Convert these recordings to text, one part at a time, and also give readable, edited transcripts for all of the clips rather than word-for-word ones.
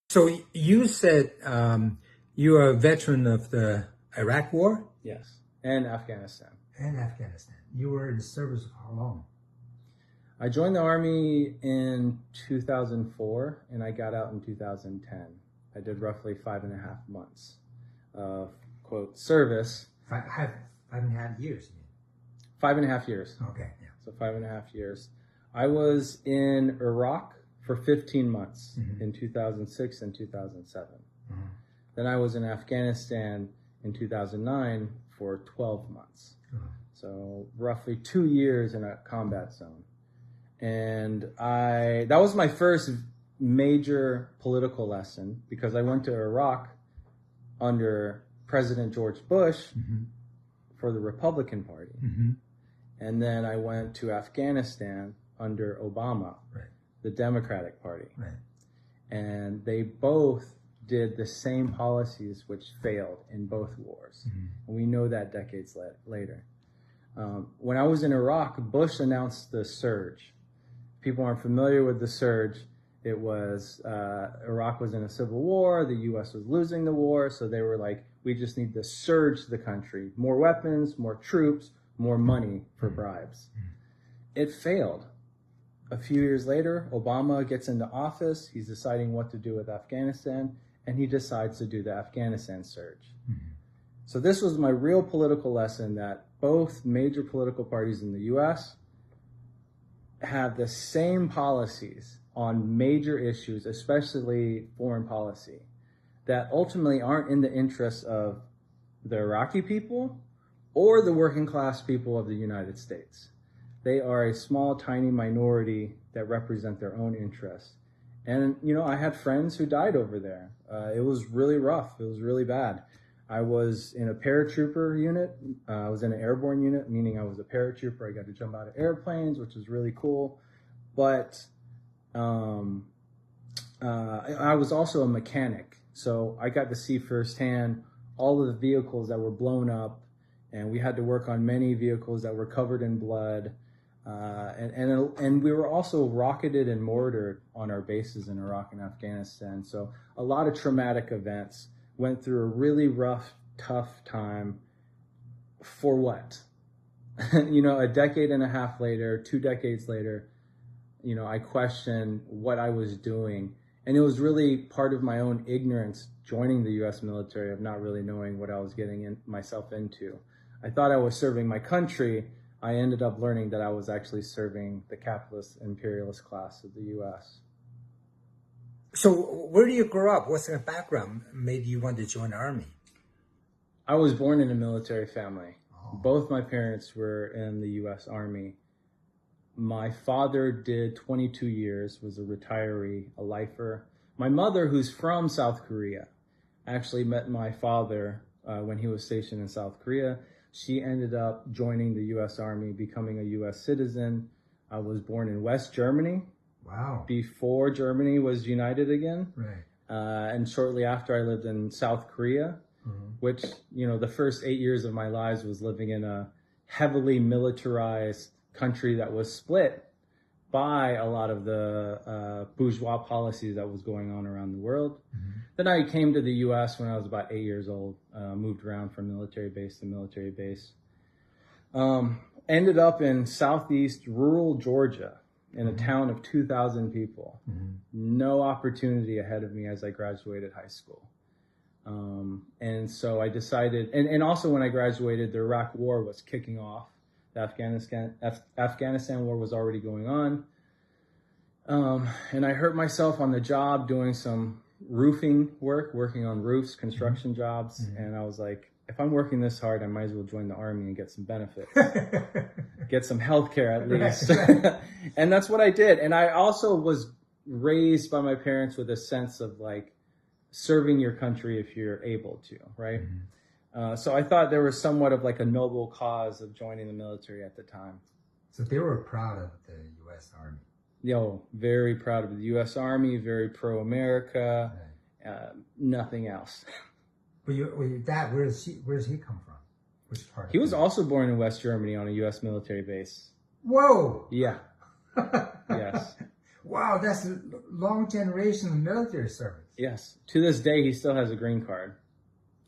So you said you're a veteran of the Iraq War? Yes, and Afghanistan. And Afghanistan. You were in service for how long? I joined the Army in 2004, and I got out in 2010. I did roughly 5.5 months of, quote, service. 5.5 years, you mean? 5.5 years. Okay, yeah. So 5.5 years. I was in Iraq for 15 months in 2006 and 2007. Then I was in Afghanistan in 2009 for 12 months. So roughly 2 years in a combat zone. And that was my first major political lesson, because I went to Iraq under President George Bush for the Republican Party. And then I went to Afghanistan under Obama, the Democratic Party. And they both did the same policies which failed in both wars. And we know that decades later. When I was in Iraq, Bush announced the surge. People aren't familiar with the surge. It was, Iraq was in a civil war, the US was losing the war, so they were like, we just need to surge the country. More weapons, more troops, more money for bribes. It failed. A few years later, Obama gets into office, he's deciding what to do with Afghanistan, and he decides to do the Afghanistan surge. So this was my real political lesson, that both major political parties in the US have the same policies on major issues, especially foreign policy, that ultimately aren't in the interests of the Iraqi people or the working class people of the United States. They are a small, tiny minority that represent their own interests. And, you know, I had friends who died over there. It was really rough. It was really bad. I was in a paratrooper unit. I was in an airborne unit, meaning I was a paratrooper. I got to jump out of airplanes, which was really cool. But I was also a mechanic. So I got to see firsthand all of the vehicles that were blown up. And we had to work on many vehicles that were covered in blood. And we were also rocketed and mortared on our bases in Iraq and Afghanistan. So a lot of traumatic events. Went through a really rough, tough time. For what? You know, a decade and a half later, 2 decades later, you know, I questioned what I was doing. And it was really part of my own ignorance joining the U.S. military, of not really knowing what I was getting myself into. I thought I was serving my country. I ended up learning that I was actually serving the capitalist imperialist class of the U.S. So where do you grow up? What's your background made you want to join the Army? I was born in a military family. Both my parents were in the U.S. Army. My father did 22 years, was a retiree, a lifer. My mother, who's from South Korea, actually met my father when he was stationed in South Korea. She ended up joining the U.S. Army, becoming a U.S. citizen. I was born in West Germany. Wow. Before Germany was united again. Right. And shortly after, I lived in South Korea, which, you know, the first 8 years of my lives was living in a heavily militarized country that was split by a lot of the bourgeois policies that was going on around the world. Then I came to the U.S. when I was about 8 years old, moved around from military base to military base. Ended up in southeast rural Georgia, in a town of 2,000 people. No opportunity ahead of me as I graduated high school. And so I decided, and also when I graduated, the Iraq War was kicking off. The Afghanistan War was already going on. And I hurt myself on the job doing some roofing work, working on roofs, construction jobs. And I was like, if I'm working this hard, I might as well join the Army and get some benefits. Get some health care at least. And that's what I did. And I also was raised by my parents with a sense of like serving your country if you're able to, right? So I thought there was somewhat of like a noble cause of joining the military at the time. So they were proud of the U.S. Army. Very proud of the U.S. Army, very pro-America, nothing else. But your dad, where does he come from? Which part? He was also born in West Germany on a U.S. military base. Whoa! Yeah. Yes. Wow, that's long generation of military service. Yes. To this day, he still has a green card,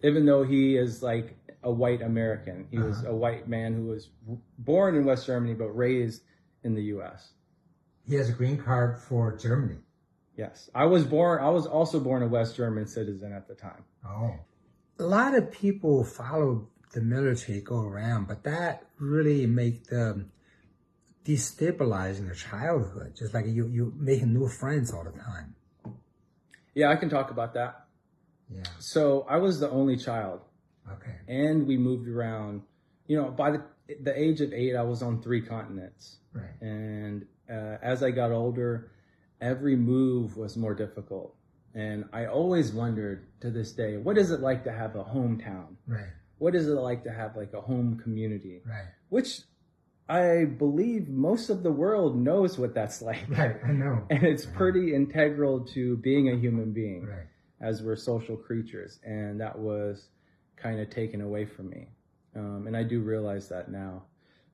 even though he is like a white American. He was a white man who was born in West Germany but raised in the U.S. He has a green card for Germany. Yes. I was also born a West German citizen at the time. Oh. A lot of people follow the military, go around, but that really make them destabilizing their childhood. Just like you making new friends all the time. Yeah, I can talk about that. Yeah. So I was the only child. Okay. And we moved around. You know, by the age of 8, I was on 3 continents. Right. And as I got older, every move was more difficult. And I always wondered to this day, what is it like to have a hometown? Right. What is it like to have like a home community? Right. Which I believe most of the world knows what that's like. Right, I know. And it's pretty integral to being a human being, right, as we're social creatures. And that was kind of taken away from me. And I do realize that now.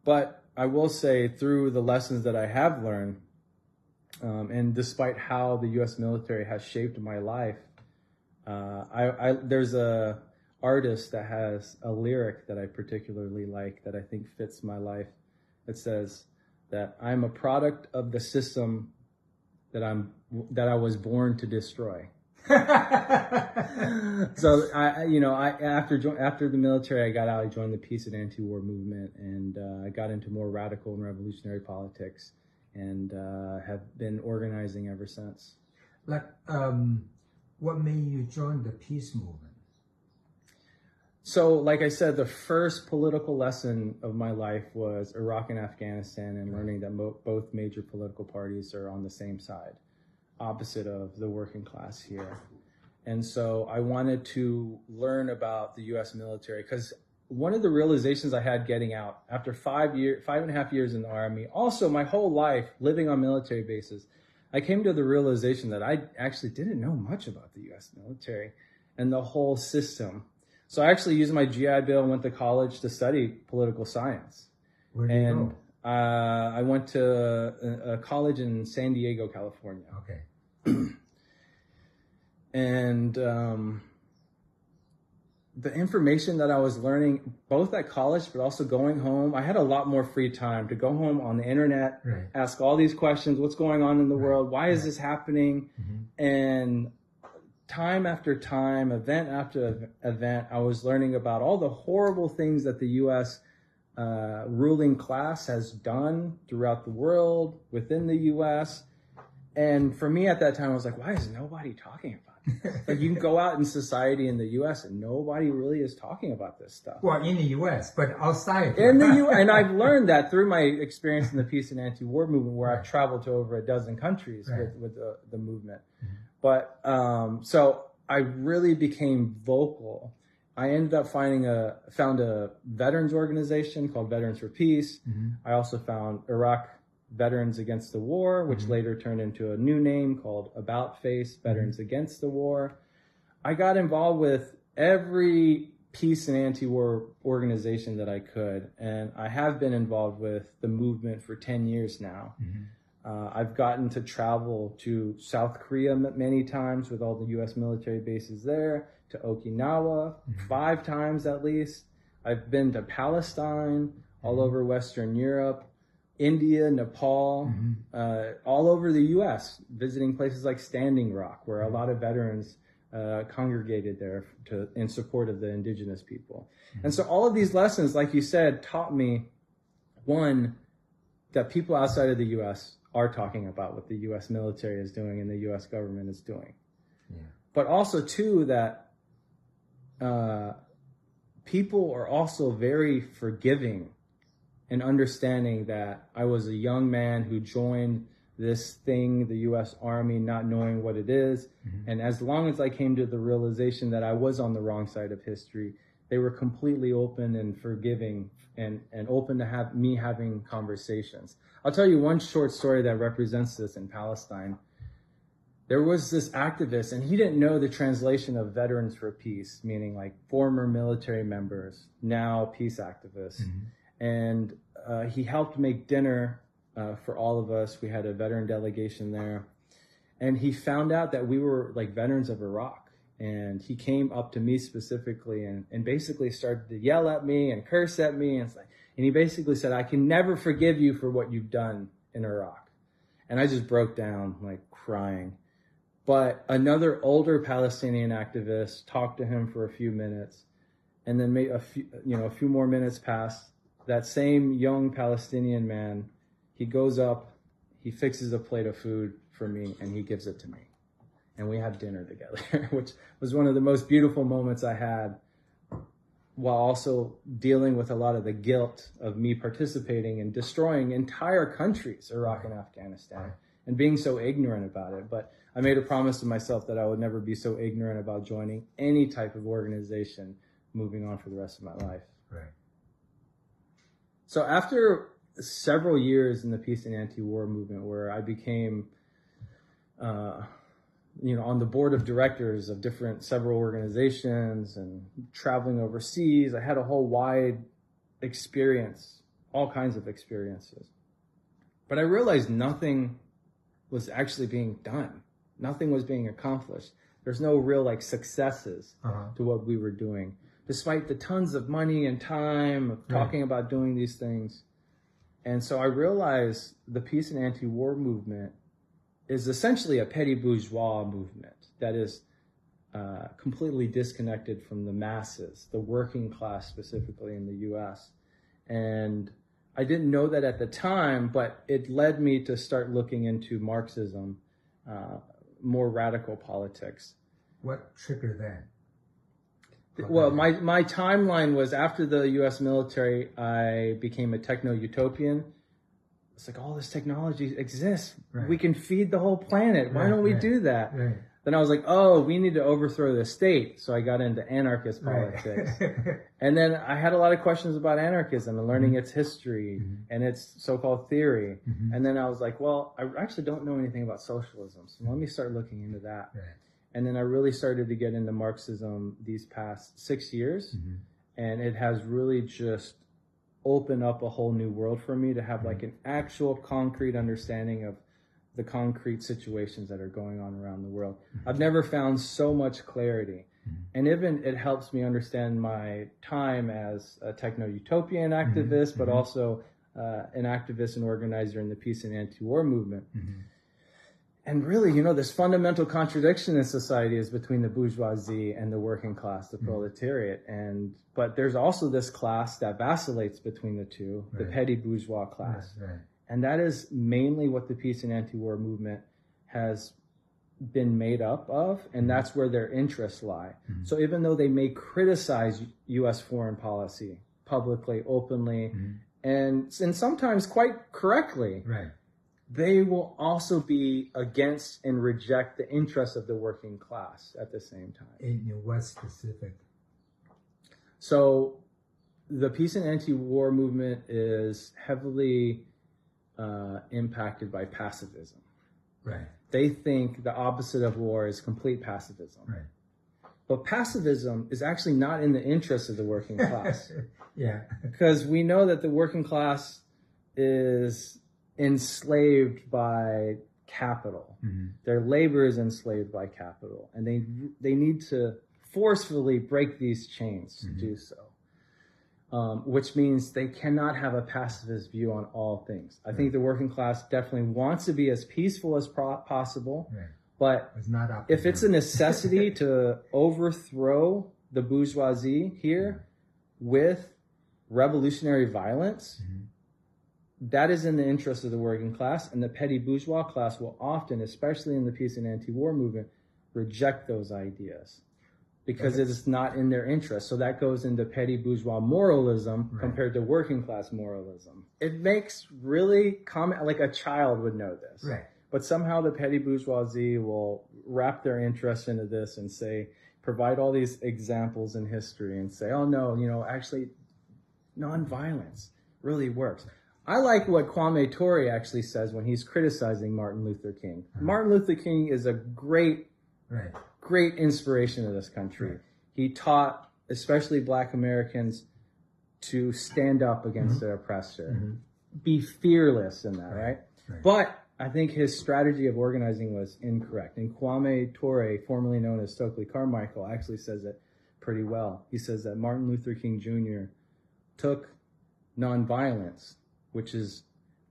But I will say, through the lessons that I have learned, and despite how the U.S. military has shaped my life, there's a artist that has a lyric that I particularly like that I think fits my life. It says that I'm a product of the system that I was born to destroy. So after the military, I got out. I joined the peace and anti-war movement, and I got into more radical and revolutionary politics, and have been organizing ever since. Like, what made you join the peace movement? So, like I said, the first political lesson of my life was Iraq and Afghanistan, and learning that both major political parties are on the same side, opposite of the working class here. And so I wanted to learn about the U.S. military, because one of the realizations I had getting out after 5.5 years in the Army, also my whole life living on military bases, I came to the realization that I actually didn't know much about the U.S. military and the whole system. So I actually used my GI Bill and went to college to study political science. Where did you go? I went to a college in San Diego, California. Okay. And the information that I was learning, both at college, but also going home, I had a lot more free time to go home on the internet, right, ask all these questions. What's going on in the world? Why is this happening? Mm-hmm. And time after time, event after event, I was learning about all the horrible things that the U.S. Ruling class has done throughout the world, within the U.S. And for me at that time, I was like, why is nobody talking about it? Like, you can go out in society in the U.S. and nobody really is talking about this stuff. Well, in the U.S., but outside. In the U.S., and I've learned that through my experience in the peace and anti-war movement, where I've traveled to over a dozen countries with the movement. Mm-hmm. But so I really became vocal. I ended up found a veterans organization called Veterans for Peace. Mm-hmm. I also found Iraq Veterans Against the War, which mm-hmm. later turned into a new name called About Face, Veterans mm-hmm. Against the War. I got involved with every peace and anti-war organization that I could, and I have been involved with the movement for 10 years now. Mm-hmm. I've gotten to travel to South Korea many times with all the U.S. military bases there, to Okinawa mm-hmm. 5 times at least. I've been to Palestine, all mm-hmm. over Western Europe, India, Nepal, mm-hmm. All over the U.S., visiting places like Standing Rock, where mm-hmm. a lot of veterans congregated there in support of the indigenous people. Mm-hmm. And so all of these lessons, like you said, taught me, one, that people outside of the U.S. are talking about what the U.S. military is doing and the U.S. government is doing. Yeah. But also, too, that people are also very forgiving and understanding that I was a young man who joined this thing, the U.S. Army, not knowing what it is. Mm-hmm. And as long as I came to the realization that I was on the wrong side of history, they were completely open and forgiving and open to having conversations. I'll tell you one short story that represents this in Palestine. There was this activist, and he didn't know the translation of Veterans for Peace, meaning like former military members, now peace activists. Mm-hmm. And he helped make dinner for all of us. We had a veteran delegation there. And he found out that we were like veterans of Iraq. And he came up to me specifically and basically started to yell at me and curse at me. And he basically said, I can never forgive you for what you've done in Iraq. And I just broke down, like crying. But another older Palestinian activist talked to him for a few minutes. And then a few more minutes passed. That same young Palestinian man, he goes up, he fixes a plate of food for me, and he gives it to me. And we had dinner together, which was one of the most beautiful moments I had, while also dealing with a lot of the guilt of me participating in destroying entire countries, Iraq and Afghanistan, and being so ignorant about it. But I made a promise to myself that I would never be so ignorant about joining any type of organization moving on for the rest of my life. Right. So after several years in the peace and anti-war movement, where I became on the board of directors of several organizations and traveling overseas, I had a whole wide experience, all kinds of experiences. But I realized nothing was actually being done. Nothing was being accomplished. There's no real successes to what we were doing, despite the tons of money and time of talking about doing these things. And so I realized the peace and anti-war movement is essentially a petty bourgeois movement that is completely disconnected from the masses, the working class specifically in the U.S. And I didn't know that at the time, but it led me to start looking into Marxism, more radical politics. What triggered that? Well, my timeline was after the U.S. military, I became a techno-utopian. It's like, all this technology exists. Right. We can feed the whole planet. Why don't we do that? Right. Then I was like, oh, we need to overthrow the state. So I got into anarchist politics. And then I had a lot of questions about anarchism and learning its history and its so-called theory. And then I was like, well, I actually don't know anything about socialism. So let me start looking into that. Right. And then I really started to get into Marxism these past 6 years. And it has really just opened up a whole new world for me to have an actual concrete understanding of the concrete situations that are going on around the world. I've never found so much clarity. And even it helps me understand my time as a techno-utopian activist, but also an activist and organizer in the peace and anti-war movement. And really, this fundamental contradiction in society is between the bourgeoisie and the working class, the proletariat. But there's also this class that vacillates between the two, the petty bourgeois class. And that is mainly what the peace and anti-war movement has been made up of, and that's where their interests lie. So even though they may criticize U.S. foreign policy publicly, openly, and sometimes quite correctly, they will also be against and reject the interests of the working class at the same time. In what specific? So the peace and anti-war movement is heavily impacted by pacifism. They think the opposite of war is complete pacifism. But pacifism is actually not in the interest of the working class. Because we know that the working class is enslaved by capital. Their labor is enslaved by capital, and they need to forcefully break these chains to do so. Which means they cannot have a pacifist view on all things. I think the working class definitely wants to be as peaceful as possible, but if it's a necessity to overthrow the bourgeoisie here with revolutionary violence, that is in the interest of the working class, and the petty bourgeois class will often, especially in the peace and anti-war movement, reject those ideas because it is not in their interest. So that goes into petty bourgeois moralism compared to working class moralism. It makes really like a child would know this. But somehow the petty bourgeoisie will wrap their interest into this and provide all these examples in history and say, oh no, actually nonviolence really works. I like what Kwame Ture actually says when he's criticizing Martin Luther King. Martin Luther King is a great inspiration of this country. He taught, especially Black Americans, to stand up against their oppressor. Be fearless in that, right? But I think his strategy of organizing was incorrect. And Kwame Ture, formerly known as Stokely Carmichael, actually says it pretty well. He says that Martin Luther King Jr. took nonviolence, which is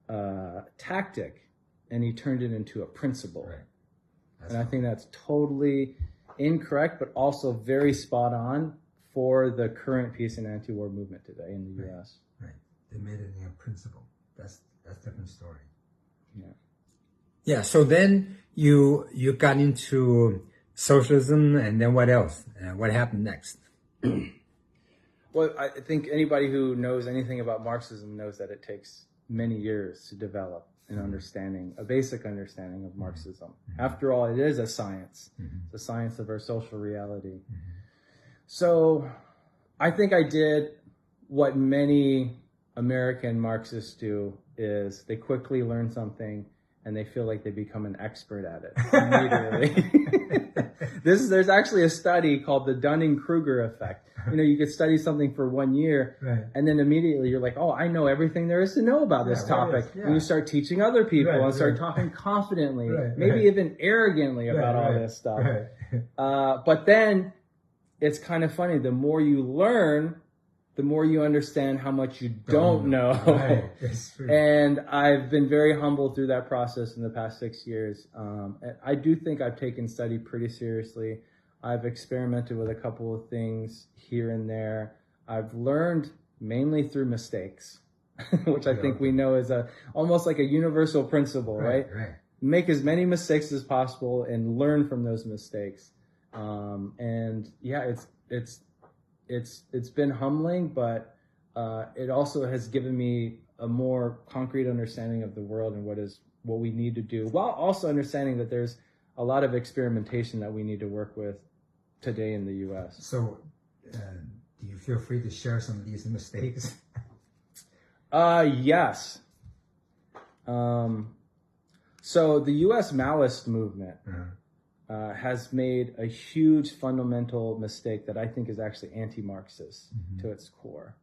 a tactic, and he turned it into a principle. Right. And I think that's totally incorrect, but also very spot on for the current peace and anti-war movement today in the U.S. Right. They made it a principle. That's a different story. Yeah. Yeah. So then you got into socialism, and then what else? What happened next? Well, I think anybody who knows anything about Marxism knows that it takes many years to develop an understanding, a basic understanding of Marxism. After all, it is a science, the science of our social reality. So I think I did what many American Marxists do, is they quickly learn something and they feel like they become an expert at it immediately. There's actually a study called the Dunning-Kruger effect. You could study something for 1 year, and then immediately you're like, oh, I know everything there is to know about this topic. And you start teaching other people and start talking confidently, maybe even arrogantly about all this stuff. But then it's kind of funny. The more you learn, the more you understand how much you don't know. That's true. And I've been very humbled through that process in the past 6 years. I do think I've taken study pretty seriously. I've experimented with a couple of things here and there. I've learned mainly through mistakes, which I think we know is almost like a universal principle, right? Make as many mistakes as possible and learn from those mistakes. And yeah, it's been humbling, but it also has given me a more concrete understanding of the world and what we need to do, while also understanding that there's a lot of experimentation that we need to work with today in the U.S. So, do you feel free to share some of these mistakes? Yes. So the U.S. Maoist movement has made a huge fundamental mistake that I think is actually anti-Marxist to its core.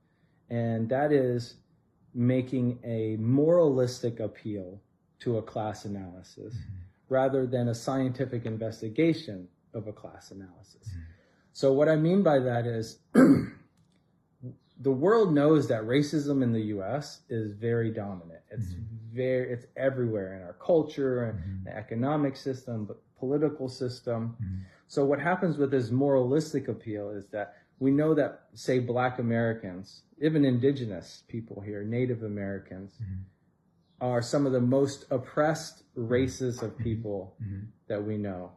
And that is making a moralistic appeal to a class analysis rather than a scientific investigation of a class analysis. So what I mean by that is the world knows that racism in the U.S. is very dominant. It's everywhere in our culture and the economic system, but political system. So what happens with this moralistic appeal is that we know that, say, Black Americans, even indigenous people here, Native Americans, are some of the most oppressed races of people that we know.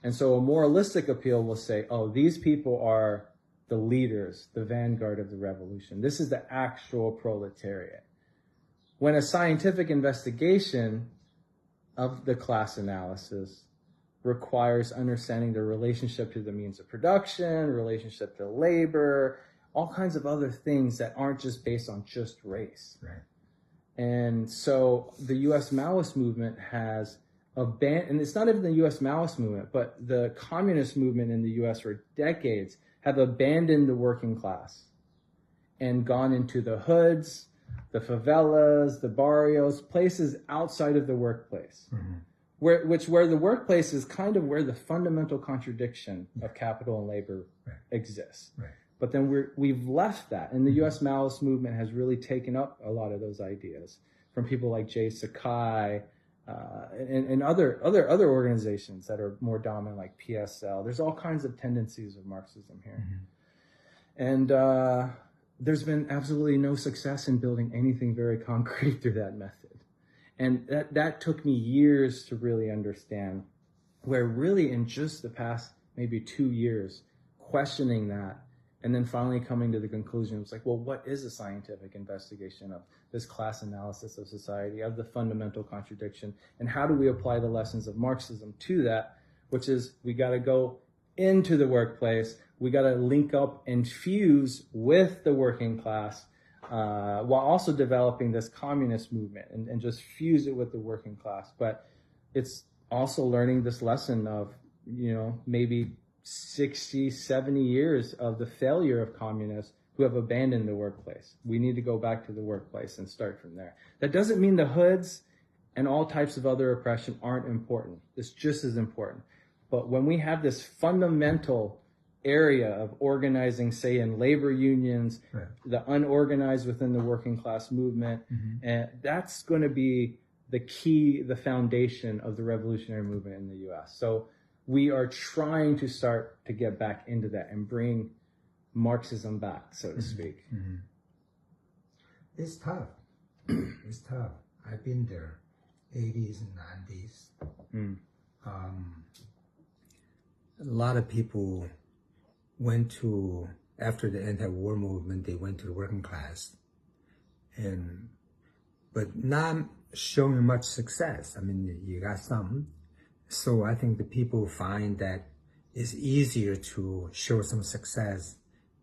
And so a moralistic appeal will say, oh, these people are the leaders, the vanguard of the revolution. This is the actual proletariat. When a scientific investigation of the class analysis requires understanding the relationship to the means of production, relationship to labor, all kinds of other things that aren't just based on just race. And so the U.S. Maoist movement has abandoned, and it's not even the U.S. Maoist movement, but the communist movement in the U.S. for decades have abandoned the working class and gone into the hoods, the favelas, the barrios, places outside of the workplace, where the workplace is kind of where the fundamental contradiction of capital and labor exists. But then we've left that, and the U.S. Maoist movement has really taken up a lot of those ideas from people like Jay Sakai and other organizations that are more dominant, like PSL. There's all kinds of tendencies of Marxism here, and there's been absolutely no success in building anything very concrete through that method, and that took me years to really understand. Where really in just the past maybe 2 years, questioning that. And then finally coming to the conclusion, it was like, well, what is a scientific investigation of this class analysis of society, of the fundamental contradiction? And how do we apply the lessons of Marxism to that? Which is, we got to go into the workplace. We got to link up and fuse with the working class while also developing this communist movement and just fuse it with the working class. But it's also learning this lesson of, maybe 60, 70 years of the failure of communists who have abandoned the workplace. We need to go back to the workplace and start from there. That doesn't mean the hoods and all types of other oppression aren't important. It's just as important. But when we have this fundamental area of organizing, say in labor unions, right, the unorganized within the working class movement, and that's going to be the key, the foundation of the revolutionary movement in the US. So we are trying to start to get back into that and bring Marxism back, so to speak. It's tough. It's tough. I've been there, 80s and 90s. A lot of people went to, after the anti-war movement, they went to the working class, but not showing much success. I mean, you got some. So I think the people find that it's easier to show some success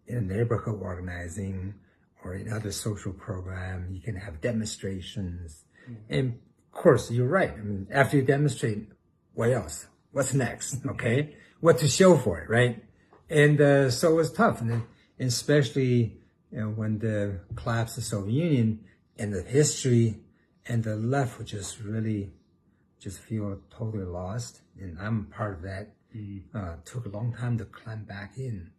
in neighborhood organizing or in other social programs. You can have demonstrations. And of course, you're right. I mean, after you demonstrate, what else? What's next? Okay? What to show for it, right? And so it was tough. And especially when the collapse of the Soviet Union and the history and the left would just really just feel totally lost. And I'm part of that. Took a long time to climb back in,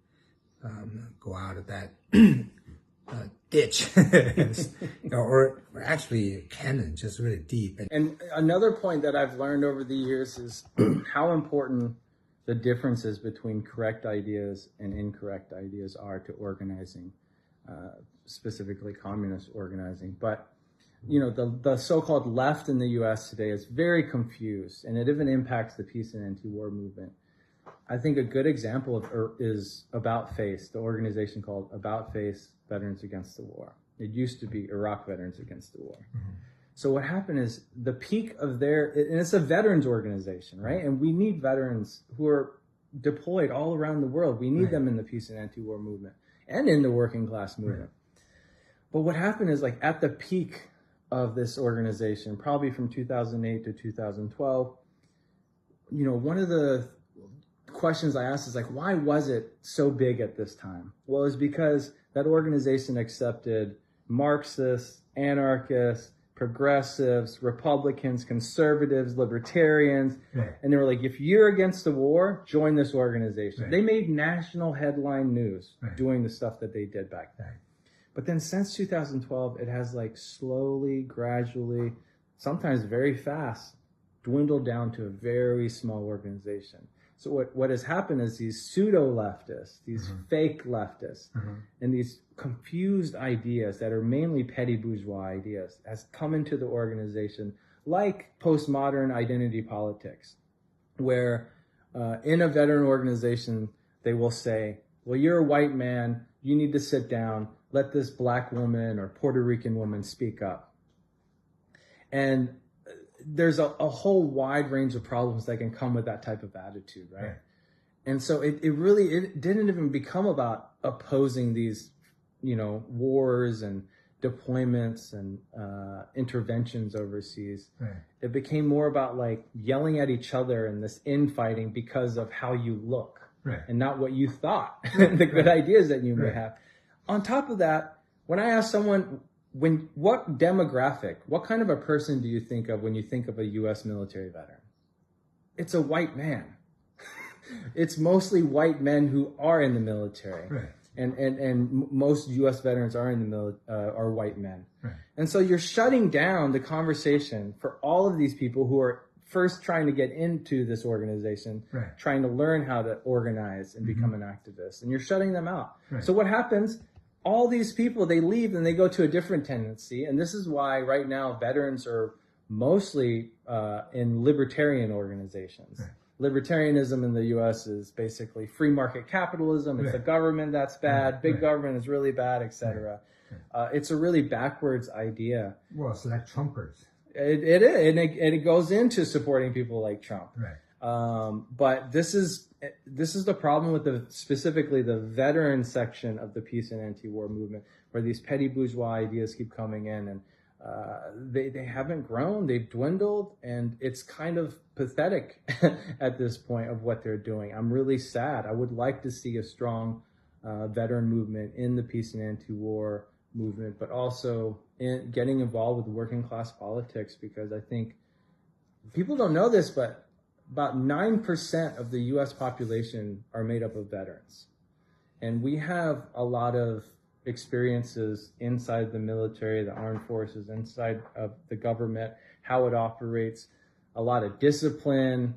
go out of that ditch, or actually cannon, just really deep. And another point that I've learned over the years is how important the differences between correct ideas and incorrect ideas are to organizing, specifically communist organizing. But the so-called left in the U.S. today is very confused, and it even impacts the peace and anti-war movement. I think a good example is About Face, the organization called About Face Veterans Against the War. It used to be Iraq Veterans Against the War. So what happened is the peak of and it's a veterans organization, right? And we need veterans who are deployed all around the world. We need them in the peace and anti-war movement and in the working class movement. But what happened is, like, at the peak of this organization, probably from 2008 to 2012, one of the questions I asked is, like, why was it so big at this time? Well, it's because that organization accepted Marxists, anarchists, progressives, Republicans, conservatives, libertarians, and they were like, if you're against the war, join this organization. They made national headline news doing the stuff that they did back then. But then since 2012, it has, like, slowly, gradually, sometimes very fast, dwindled down to a very small organization. So what has happened is these pseudo-leftists, these fake leftists, and these confused ideas that are mainly petty bourgeois ideas has come into the organization, like postmodern identity politics, where in a veteran organization, they will say, well, you're a white man, you need to sit down, let this black woman or Puerto Rican woman speak up. And there's a whole wide range of problems that can come with that type of attitude, right? And so it didn't even become about opposing these, wars and deployments and interventions overseas. It became more about, like, yelling at each other and this infighting because of how you look and not what you thought, the good ideas that you may have. On top of that, when I ask someone, what demographic, what kind of a person do you think of when you think of a U.S. military veteran? It's a white man. It's mostly white men who are in the military, and most U.S. veterans are in the are white men, and so you're shutting down the conversation for all of these people who are first trying to get into this organization, trying to learn how to organize and become an activist, and you're shutting them out. So what happens? All these people, they leave and they go to a different tendency. And this is why right now veterans are mostly in libertarian organizations. Libertarianism in the U.S. is basically free market capitalism. It's the government that's bad. Big government is really bad, etc. It's a really backwards idea. Well, it's like Trumpers. It is. And it goes into supporting people like Trump. But this is the problem with specifically the veteran section of the peace and anti-war movement, where these petty bourgeois ideas keep coming in, and they haven't grown, they've dwindled, and it's kind of pathetic at this point of what they're doing. I'm really sad. I would like to see a strong veteran movement in the peace and anti-war movement, but also in getting involved with working class politics, because I think people don't know this, but about 9% of the U.S. population are made up of veterans. And we have a lot of experiences inside the military, the armed forces, inside of the government, how it operates, a lot of discipline.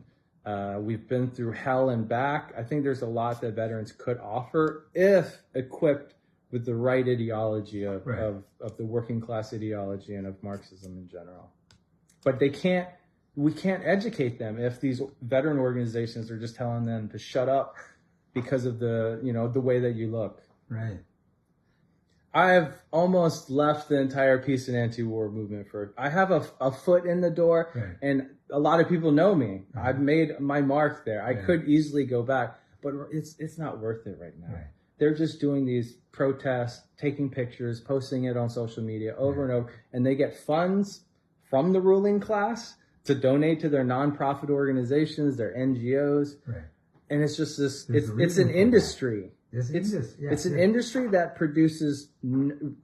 We've been through hell and back. I think there's a lot that veterans could offer if equipped with the right ideology of the working class ideology and of Marxism in general. But we can't educate them if these veteran organizations are just telling them to shut up because of the way that you look. Right. I've almost left the entire peace and anti-war movement I have a foot in the door, and a lot of people know me. I've made my mark there. I could easily go back, but it's not worth it right now. Right. They're just doing these protests, taking pictures, posting it on social media over and over, and they get funds from the ruling class to donate to their nonprofit organizations, their NGOs. Right. And it's just this, it's an industry. It's an industry that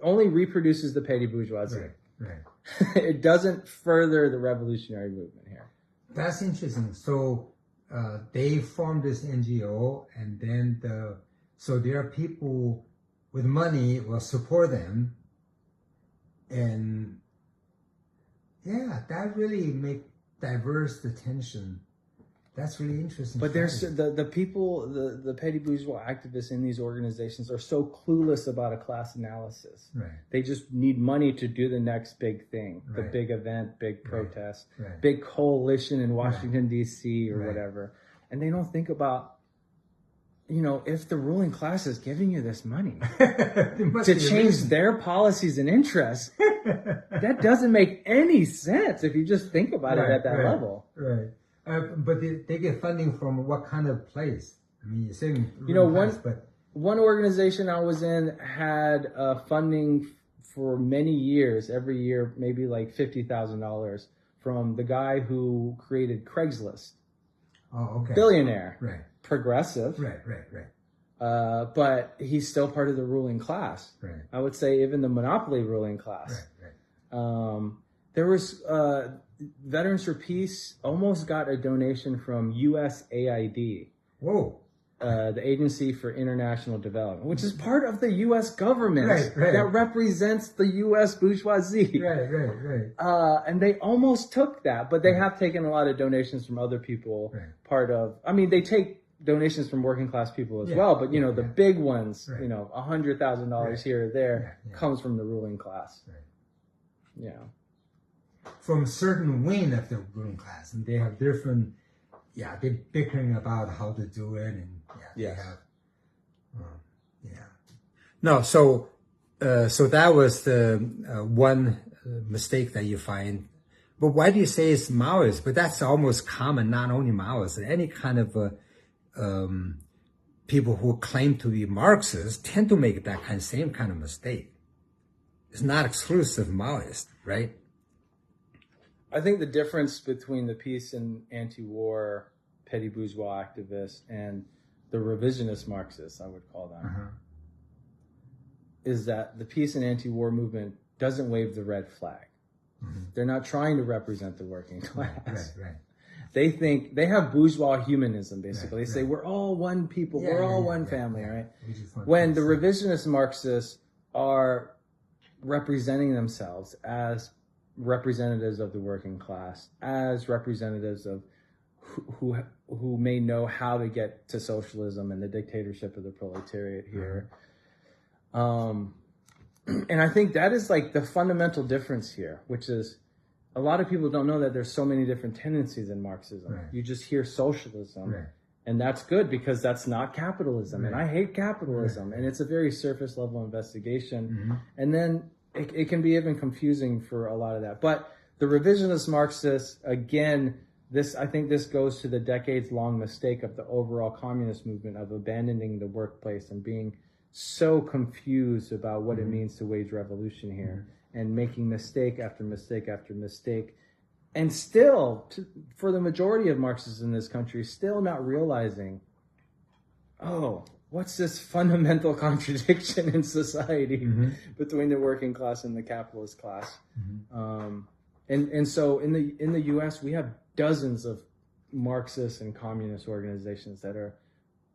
only reproduces the petty bourgeoisie. Right. It doesn't further the revolutionary movement here. That's interesting. So they formed this NGO, and then so there are people with money will support them, and that really make diverse the tension. That's really interesting. But there's the people, the petty bourgeois activists in these organizations are so clueless about a class analysis. Right. They just need money to do the next big thing, the big event, big protest, big coalition in Washington, D.C. or whatever. And they don't think about, if the ruling class is giving you this money to change their policies and interests, that doesn't make any sense if you just think about it at that level. Right. But they get funding from what kind of place? I mean, you're saying one organization I was in had funding for many years, every year, maybe like $50,000 from the guy who created Craigslist. Oh, okay. Billionaire, progressive, right. But he's still part of the ruling class. Right. I would say even the monopoly ruling class. Right. There was Veterans for Peace almost got a donation from USAID. Whoa. The Agency for International Development, which is part of the U.S. government that represents the U.S. bourgeoisie. Right. And they almost took that, but they have taken a lot of donations from other people. They take donations from working class people as well, but the big ones, $100,000 here or there comes from the ruling class. Right. From certain wing of the ruling class, and they have different, they're bickering about how to do it, and they have, No, so that was the one mistake that you find. But why do you say it's Maoist? But that's almost common, not only Maoist, any kind of people who claim to be Marxists tend to make that same kind of mistake. It's not exclusive Maoist, right? I think the difference between the peace and anti-war petty bourgeois activists and the revisionist Marxists, I would call them, is that the peace and anti-war movement doesn't wave the red flag. They're not trying to represent the working class. Right. They think they have bourgeois humanism, basically. They say we're all one people, we're all one family, right? When the revisionist Marxists are representing themselves as representatives of the working class, as representatives of who may know how to get to socialism and the dictatorship of the proletariat here. And I think that is like the fundamental difference here, which is a lot of people don't know that there's so many different tendencies in Marxism. You just hear socialism, and that's good because that's not capitalism. And I hate capitalism, and it's a very surface level investigation. And then it can be even confusing for a lot of that. But the revisionist Marxists, again, I think this goes to the decades-long mistake of the overall communist movement of abandoning the workplace and being so confused about what it means to wage revolution here and making mistake after mistake after mistake. And still, for the majority of Marxists in this country, still not realizing, what's this fundamental contradiction in society between the working class and the capitalist class? And so in the U.S. we have dozens of Marxist and communist organizations that are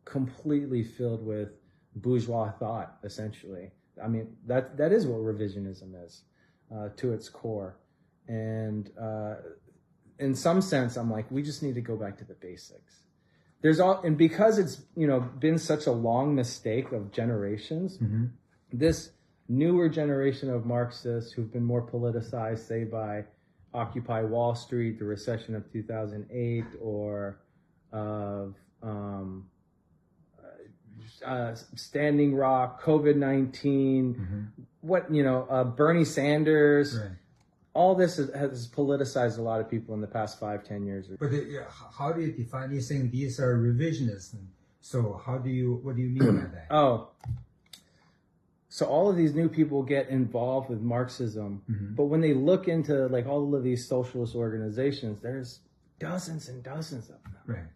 completely filled with bourgeois thought, essentially. I mean, that is what revisionism is, to its core. And in some sense, I'm like, we just need to go back to the basics. And because it's, been such a long mistake of generations, this newer generation of Marxists who've been more politicized, say by Occupy Wall Street, the recession of 2008, or of Standing Rock, COVID-19, Bernie Sanders. Right. All this has politicized a lot of people in the past 5-10 years. But how do you define? You're saying these are revisionists. So what do you mean by that? So all of these new people get involved with Marxism, but when they look into like all of these socialist organizations, there's dozens and dozens of them. Right.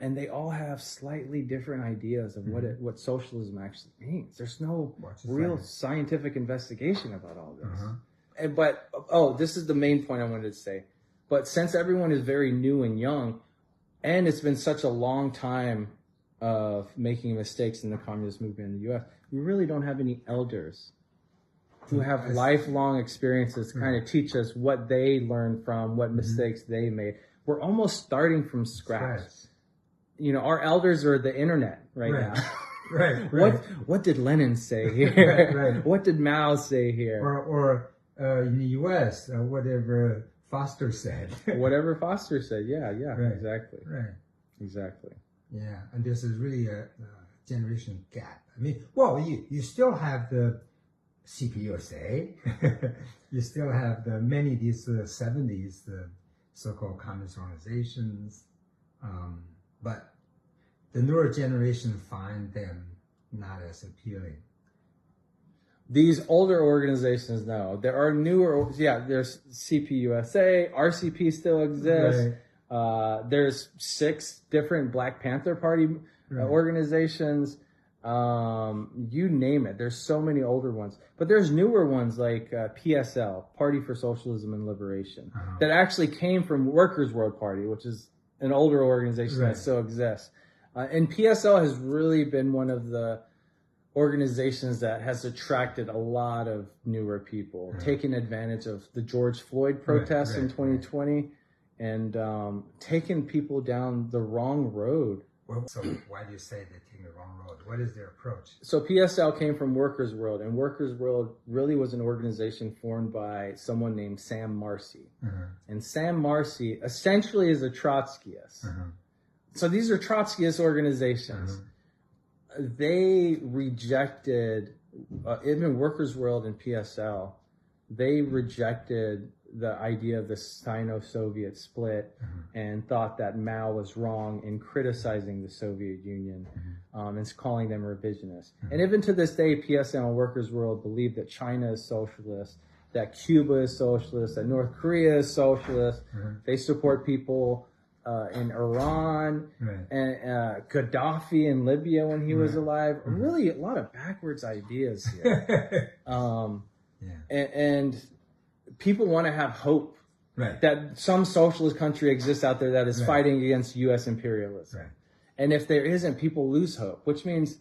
And they all have slightly different ideas of what socialism actually means. There's no real scientific investigation about all this. But this is the main point I wanted to say. But since everyone is very new and young, and it's been such a long time of making mistakes in the communist movement in the U.S., we really don't have any elders who have lifelong experiences to kind of teach us what they learned from, what mistakes they made. We're almost starting from scratch. Our elders are the internet right now. Right. What did Lenin say here? Right. What did Mao say here? Or in the U.S., whatever Foster said. Whatever Foster said. Yeah. Right. Exactly. Right. Exactly. Yeah, and this is really a generation gap. I mean, well, you still have the CPUSA, you still have many of these 70s, the so-called communist organizations, but the newer generation find them not as appealing. These older organizations, no. There are newer, there's CPUSA, RCP still exists. Right. There's 6 different Black Panther Party organizations. You name it. There's so many older ones. But there's newer ones like PSL, Party for Socialism and Liberation, that actually came from Workers' World Party, which is an older organization that still exists. And PSL has really been one of the organizations that has attracted a lot of newer people, taking advantage of the George Floyd protests in 2020 and taking people down the wrong road. Well, so why do you say they're taking the wrong road? What is their approach? So PSL came from Workers' World, and Workers' World really was an organization formed by someone named Sam Marcy. And Sam Marcy essentially is a Trotskyist. So these are Trotskyist organizations. They rejected, even Workers' World and PSL, they rejected the idea of the Sino-Soviet split and thought that Mao was wrong in criticizing the Soviet Union and calling them revisionists. And even to this day, PSL and Workers' World believe that China is socialist, that Cuba is socialist, that North Korea is socialist. They support people in Iran and Gaddafi in Libya when he was alive. Really a lot of backwards ideas here. And people want to have hope that some socialist country exists out there that is fighting against U.S. imperialism. And if there isn't, people lose hope, which means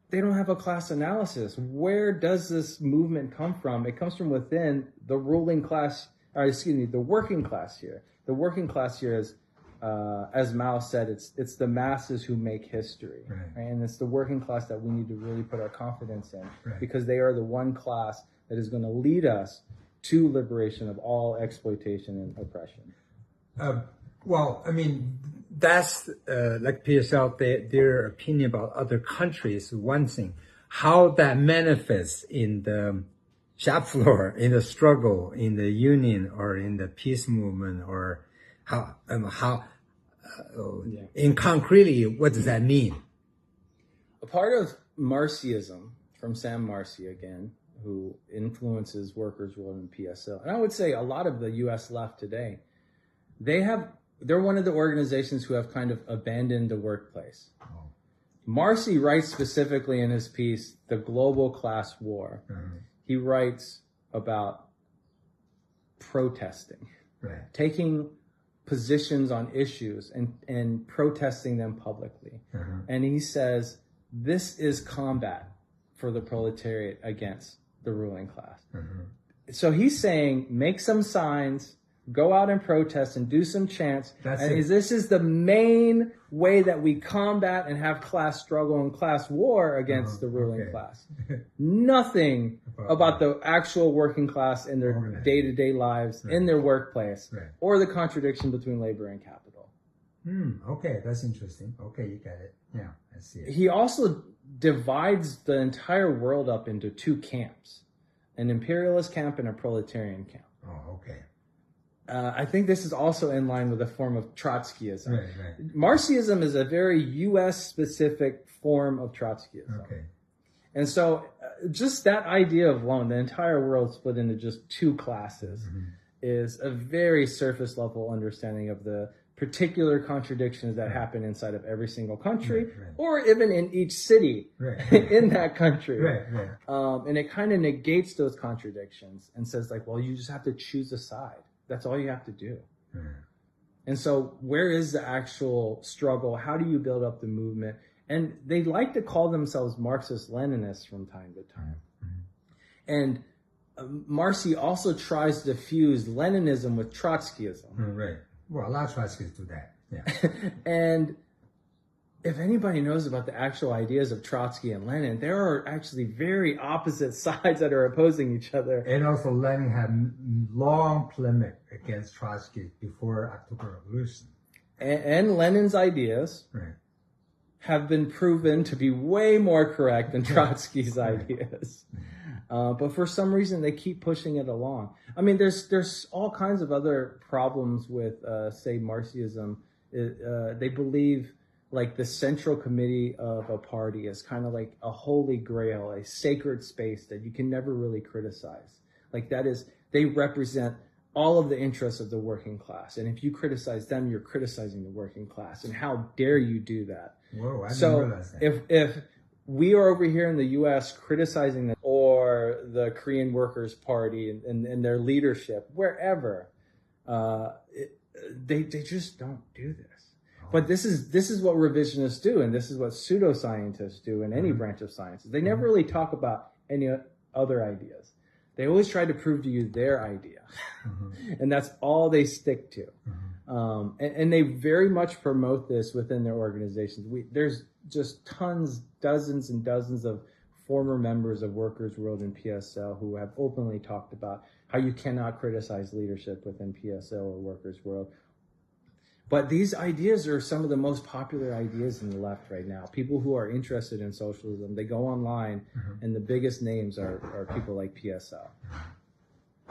they don't have a class analysis. Where does this movement come from? It comes from within the ruling class, the working class here. The working class here is, as Mao said, it's the masses who make history. And it's the working class that we need to really put our confidence in because they are the one class that is going to lead us to liberation of all exploitation and oppression. Well, I mean, that's like PSL, their opinion about other countries is one thing. How that manifests in the shop floor, in the struggle, in the union, or in the peace movement, or how in concretely, what does that mean? A part of Marxism, from Sam Marcy again, who influences Workers' World and PSL. And I would say a lot of the U.S. left today, they're one of the organizations who have kind of abandoned the workplace. Marcy writes specifically in his piece, The Global Class War. He writes about protesting, taking positions on issues and protesting them publicly. And he says, this is combat for the proletariat against the ruling class. So he's saying, make some signs, go out and protest and do some chants. This is the main way that we combat and have class struggle and class war against the ruling class. Nothing about the actual working class in their day-to-day lives, in their workplace, or the contradiction between labor and capital. Okay, that's interesting. Okay, you get it. Yeah, I see it. He also divides the entire world up into two camps, an imperialist camp and a proletarian camp. Oh, okay. I think this is also in line with a form of Trotskyism. Right. Marxism is a very U.S.-specific form of Trotskyism. Okay. And so just that idea alone, the entire world split into just two classes, is a very surface-level understanding of the particular contradictions that happen inside of every single country, or even in each city in that country. And it kind of negates those contradictions and says, like, well, you just have to choose a side. That's all you have to do. And so where is the actual struggle? How do you build up the movement? And they like to call themselves Marxist-Leninists from time to time. And Marcy also tries to fuse Leninism with Trotskyism. Well, a lot of Trotskyists do that. Yeah. And if anybody knows about the actual ideas of Trotsky and Lenin, there are actually very opposite sides that are opposing each other. And also Lenin had long polemic against Trotsky before October Revolution. And Lenin's ideas have been proven to be way more correct than Trotsky's ideas. But for some reason, they keep pushing it along. I mean, there's all kinds of other problems with, say, Marxism. They believe like the central committee of a party is kind of like a holy grail, a sacred space that you can never really criticize. Like that is, they represent all of the interests of the working class. And if you criticize them, you're criticizing the working class. And how dare you do that? Whoa, I didn't realize that. If we are over here in the U.S. criticizing them, or the Korean Workers' Party and their leadership, wherever, they just don't do this. But this is what revisionists do, and this is what pseudoscientists do in any branch of sciences. They never really talk about any other ideas. They always try to prove to you their idea, and that's all they stick to. And they very much promote this within their organizations. There's just dozens and dozens of former members of Workers' World and PSL who have openly talked about how you cannot criticize leadership within PSL or Workers' World. But these ideas are some of the most popular ideas in the left right now. People who are interested in socialism, they go online, and the biggest names are people like PSL.